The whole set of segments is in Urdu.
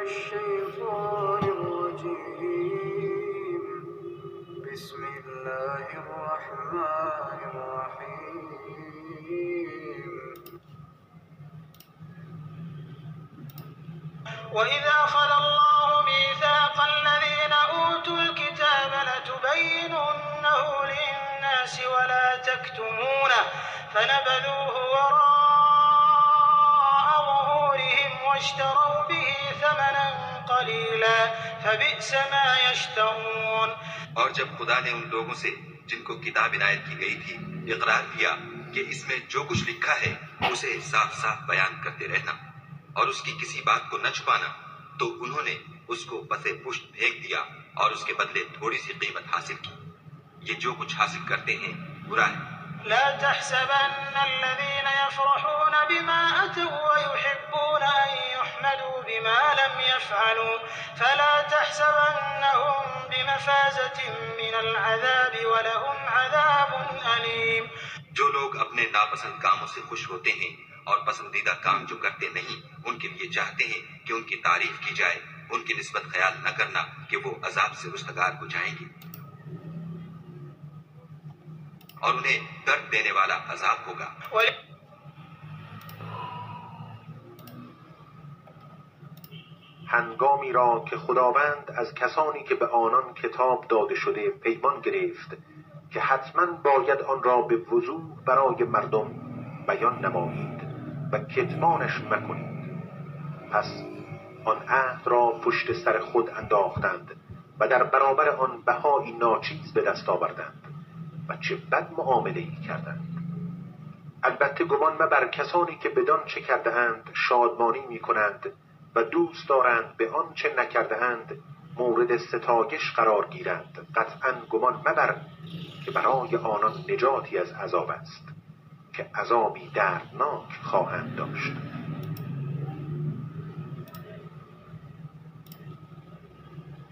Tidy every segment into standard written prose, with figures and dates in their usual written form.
الشيطان الرجيم بسم الله الرحمن الرحيم وإذا أخذ الله ميثاق الذين أوتوا الكتاب لتبيننه للناس ولا تكتمونه فنبذوه وراء ظهورهم واشتروا به ثمنا قليلا فبئس ما يشترون. اور جب خدا نے ان لوگوں سے جن کو کتاب عنایت کی گئی تھی اقرار کیا کہ اس میں جو کچھ لکھا ہے اسے صاف صاف بیان کرتے رہنا اور اس کی کسی بات کو نہ چھپانا، تو انہوں نے اس کو پسے پشت پھینک دیا اور اس کے بدلے تھوڑی سی قیمت حاصل کی. یہ جو کچھ حاصل کرتے ہیں برا ہے. لا تحسبن الذين يفرحون بما أتوا ويحبون أن يحمدوا بما لم يفعلوا فلا تحسبنهم بمفازة من العذاب ولهم عذاب أليم. جو لوگ اپنے ناپسند کاموں سے خوش ہوتے ہیں اور پسندیدہ کام جو کرتے نہیں ان کے لیے چاہتے ہیں کہ ان کی تعریف کی جائے، ان کی نسبت خیال نہ کرنا کہ وہ عذاب سے رستگار ہو جائیں گے اور انہیں درد دینے والا عذاب ہوگا. هنگامی را که خداوند از کسانی که به آنان کتاب داده شده پیمان گرفت که حتما باید آن را به وضوح برای مردم بیان نمایید و کتمانش مکنید، پس آن عهد را پشت سر خود انداختند و در برابر آن بهایی ناچیز به دست آوردند و چه بد معامله‌ای کردند. البته گمان مبر کسانی که بدان چه کرده اند شادمانی می کنند و دوست دارند به آن چه نکرده اند مورد ستایش قرار گیرند. قطعا گمان مبر که برای آنان نجاتی از عذاب است که عذابی دردناک خواهند داشت.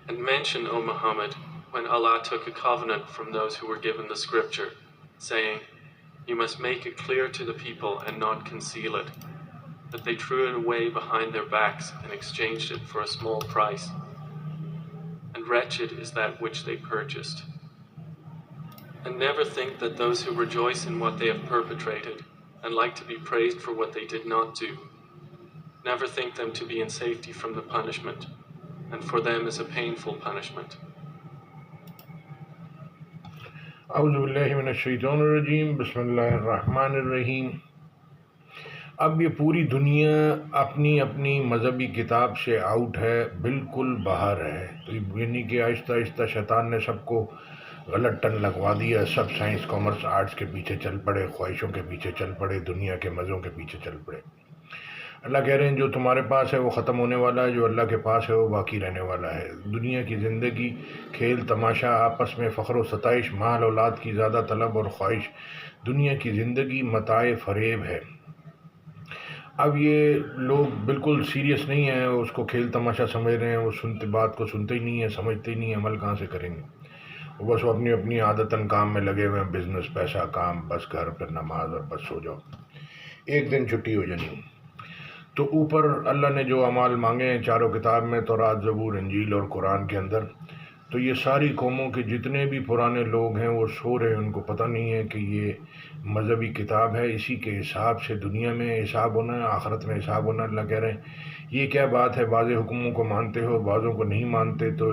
And mention, O Muhammad, when Allah took a covenant from those who were given the scripture, saying, "You must make it clear to the people and not conceal it," that they threw it away behind their backs and exchanged it for a small price. And wretched is that which they purchased. And never think that those who rejoice in what they have perpetrated and like to be praised for what they did not do, never think them to be in safety from the punishment, and for them is a painful punishment. اعوذ باللہ من الشیطان الرجیم، بسم اللہ الرحمن الرحیم. اب یہ پوری دنیا اپنی اپنی مذہبی کتاب سے آؤٹ ہے، بالکل باہر ہے. تو یعنی کہ آہستہ آہستہ شیطان نے سب کو غلط ٹن لگوا دیا، سب سائنس کامرس آرٹس کے پیچھے چل پڑے، خواہشوں کے پیچھے چل پڑے، دنیا کے مزوں کے پیچھے چل پڑے. اللہ کہہ رہے ہیں جو تمہارے پاس ہے وہ ختم ہونے والا ہے، جو اللہ کے پاس ہے وہ باقی رہنے والا ہے. دنیا کی زندگی کھیل تماشا، آپس میں فخر و ستائش، مال اولاد کی زیادہ طلب اور خواہش، دنیا کی زندگی متاع فریب ہے. اب یہ لوگ بالکل سیریس نہیں ہیں، اس کو کھیل تماشا سمجھ رہے ہیں، وہ بات کو سنتے ہی نہیں ہیں، سمجھتے ہی نہیں ہیں، عمل کہاں سے کریں گے. بس وہ اپنی اپنی عادتاً کام میں لگے ہوئے ہیں، بزنس، پیسہ، کام، بس گھر پھر نماز اور بس سو جاؤ، ایک دن چھٹی ہو جانی. تو اوپر اللہ نے جو اعمال مانگے ہیں چاروں کتاب میں، تورات، زبور، انجیل اور قرآن کے اندر، تو یہ ساری قوموں کے جتنے بھی پرانے لوگ ہیں وہ سو رہے ہیں، ان کو پتہ نہیں ہے کہ یہ مذہبی کتاب ہے، اسی کے حساب سے دنیا میں حساب ہونا ہے، آخرت میں حساب ہونا. اللہ کہہ رہے ہیں یہ کیا بات ہے، بعض حکموں کو مانتے ہو بعضوں کو نہیں مانتے، تو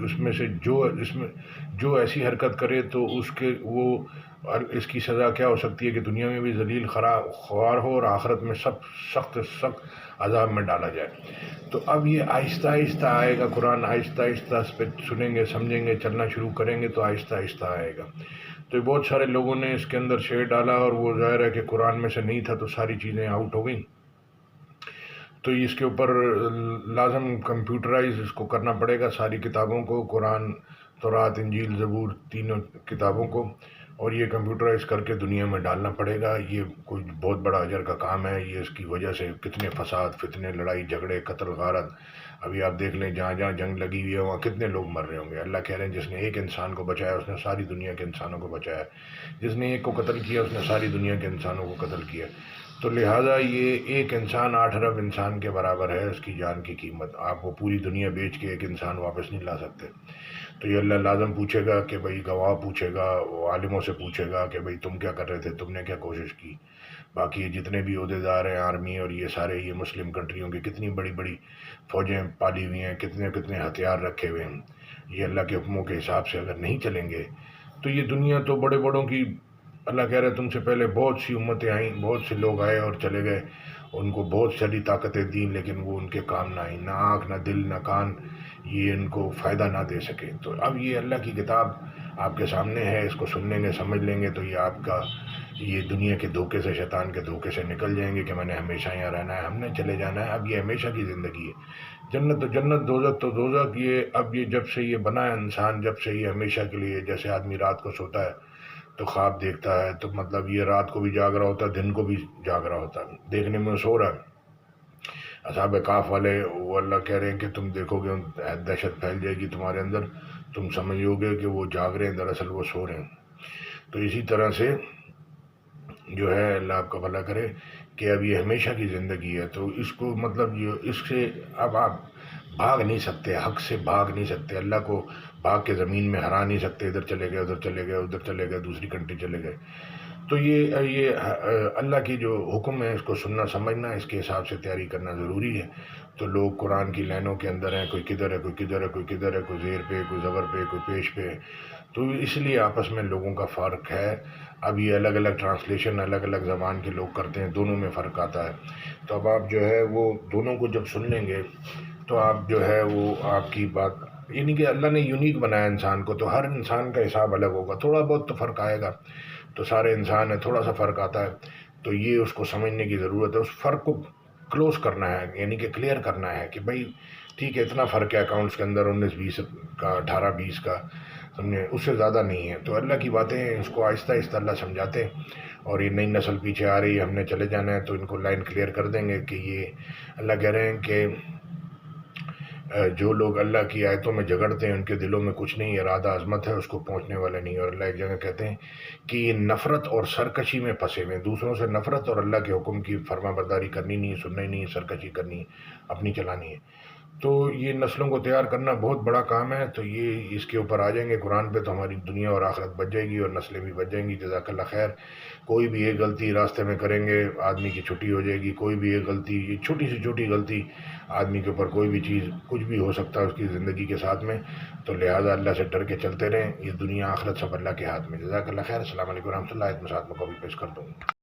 اس میں سے جو ایسی حرکت کرے تو اس کی سزا کیا ہو سکتی ہے کہ دنیا میں بھی ذلیل خوار ہو اور آخرت میں سب سخت عذاب میں ڈالا جائے. تو اب یہ آہستہ آہستہ آئے گا قرآن، آہستہ آہستہ اس پہ سنیں گے، سمجھیں گے، چلنا شروع کریں گے تو آہستہ آہستہ آئے گا. تو بہت سارے لوگوں نے اس کے اندر شعر ڈالا اور وہ ظاہر ہے کہ قرآن میں سے نہیں تھا تو ساری چیزیں آؤٹ ہو گئیں. تو اس کے اوپر لازم کمپیوٹرائز اس کو کرنا پڑے گا ساری کتابوں کو، قرآن، تورات، انجیل، زبور، تینوں کتابوں کو، اور یہ کمپیوٹرائز کر کے دنیا میں ڈالنا پڑے گا. یہ کوئی بہت بڑا اجر کا کام ہے. یہ اس کی وجہ سے کتنے فساد، فتنے، لڑائی جھگڑے، قتل غارت، ابھی آپ دیکھ لیں جہاں جہاں جنگ لگی ہوئی ہے وہاں کتنے لوگ مر رہے ہوں گے. اللہ کہہ رہے ہیں جس نے ایک انسان کو بچایا اس نے ساری دنیا کے انسانوں کو بچایا، جس نے ایک کو قتل کیا اس نے ساری دنیا کے انسانوں کو قتل کیا. تو لہٰذا یہ ایک انسان 8 ارب انسان کے برابر ہے، اس کی جان کی قیمت آپ وہ پوری دنیا بیچ کے ایک انسان واپس نہیں لا سکتے۔ تو یہ اللہ لازم پوچھے گا کہ بھئی گواہ پوچھے گا، عالموں سے پوچھے گا کہ بھئی تم کیا کر رہے تھے، تم نے کیا کوشش کی۔ باقی یہ جتنے بھی عہدیدار ہیں آرمی اور یہ سارے یہ مسلم کنٹریوں کی کتنی بڑی بڑی فوجیں پالی ہوئی ہیں، کتنے کتنے ہتھیار رکھے ہوئے ہیں، یہ اللہ کے حکموں کے حساب سے اگر نہیں چلیں گے تو یہ دنیا تو بڑے بڑوں کی، اللہ کہہ رہے تم سے پہلے بہت سی امتیں آئیں، بہت سے لوگ آئے اور چلے گئے، ان کو بہت ساری طاقتیں دیں لیکن وہ ان کے کام نہ آئیں، نہ آنکھ نہ دل نہ کان، یہ ان کو فائدہ نہ دے سکے۔ تو اب یہ اللہ کی کتاب آپ کے سامنے ہے، اس کو سن لیں گے، سمجھ لیں گے تو یہ آپ کا یہ دنیا کے دھوکے سے، شیطان کے دھوکے سے نکل جائیں گے کہ میں نے ہمیشہ یہاں رہنا ہے، ہم نے چلے جانا ہے، اب یہ ہمیشہ کی زندگی ہے، جنت تو جنت، دوزخ تو دوزخ۔ یہ اب یہ جب سے یہ بنا ہے انسان، جب سے یہ ہمیشہ کے لیے، جیسے آدمی رات کو سوتا ہے تو خواب دیکھتا ہے، تو مطلب یہ رات کو بھی جاگ رہا ہوتا ہے، دن کو بھی جاگ رہا ہوتا ہے، دیکھنے میں سو رہا ہے۔ اصحاب کہف والے وہ اللہ کہہ رہے ہیں کہ تم دیکھو گے دہشت پھیل جائے گی تمہارے اندر، تم سمجھو گے کہ وہ جاگ رہے ہیں، دراصل وہ سو رہے ہیں۔ تو اسی طرح سے جو ہے اللہ آپ کا بھلا کرے کہ اب یہ ہمیشہ کی زندگی ہے، تو اس کو مطلب یہ اس سے اب آپ بھاگ نہیں سکتے، حق سے بھاگ نہیں سکتے، اللہ کو بھاگ کے زمین میں ہرا نہیں سکتے، ادھر چلے گئے ادھر چلے گئے ادھر چلے گئے دوسری کنٹری چلے گئے۔ تو یہ اللہ کی جو حکم ہے اس کو سننا سمجھنا، اس کے حساب سے تیاری کرنا ضروری ہے۔ تو لوگ قرآن کی لائنوں کے اندر ہیں، کوئی کدھر ہے کوئی کدھر ہے کوئی کدھر ہے، کوئی زیر پہ کوئی زبر پہ کوئی پیش پہ، تو اس لیے آپس میں لوگوں کا فرق ہے۔ اب یہ الگ الگ ٹرانسلیشن الگ الگ زبان کے لوگ کرتے ہیں، دونوں میں فرق آتا ہے۔ تو اب آپ جو ہے وہ دونوں کو جب سن لیں گے تو آپ جو ہے وہ آپ کی بات، یعنی کہ اللہ نے یونیک بنایا انسان کو، تو ہر انسان کا حساب الگ ہوگا، تھوڑا بہت تو فرق آئے گا، تو سارے انسان ہیں، تھوڑا سا فرق آتا ہے، تو یہ اس کو سمجھنے کی ضرورت ہے، اس فرق کو کلوز کرنا ہے، یعنی کہ کلیئر کرنا ہے کہ بھئی ٹھیک ہے اتنا فرق ہے اکاؤنٹس کے اندر 19-20 کا 18-20 کا، سمجھے، اس سے زیادہ نہیں ہے۔ تو اللہ کی باتیں ہیں، اس کو آہستہ آہستہ اللہ سمجھاتے ہیں، اور یہ نئی نسل پیچھے آ رہی ہے، ہم نے چلے جانا ہے، تو ان کو لائن کلیئر کر دیں گے کہ یہ اللہ کہہ رہے ہیں کہ جو لوگ اللہ کی آیتوں میں جھگڑتے ہیں ان کے دلوں میں کچھ نہیں، ارادہ عظمت ہے، اس کو پہنچنے والے نہیں۔ اور اللہ ایک جگہ کہتے ہیں کہ یہ نفرت اور سرکشی میں پھنسے ہوئے ہیں، دوسروں سے نفرت اور اللہ کے حکم کی فرما برداری کرنی نہیں، سننا ہی نہیں، سرکشی کرنی، اپنی چلانی ہے۔ تو یہ نسلوں کو تیار کرنا بہت بڑا کام ہے، تو یہ اس کے اوپر آ جائیں گے قرآن پہ تو ہماری دنیا اور آخرت بچ جائے گی اور نسلیں بھی بچ جائیں گی۔ جزاک اللہ خیر۔ کوئی بھی ایک غلطی راستے میں کریں گے آدمی کی چھٹی ہو جائے گی، کوئی بھی ایک غلطی، یہ چھوٹی سے چھوٹی غلطی آدمی کے اوپر کوئی بھی چیز کچھ بھی ہو سکتا ہے اس کی زندگی کے ساتھ میں، تو لہٰذا اللہ سے ڈر کے چلتے رہیں، یہ دنیا آخرت سب اللہ کے ہاتھ میں۔ جزاک اللہ خیر۔ السلام علیکم ورحمۃ اللہ۔ آیت میں ساتھ میں کاپی پیسٹ کر دوں گا۔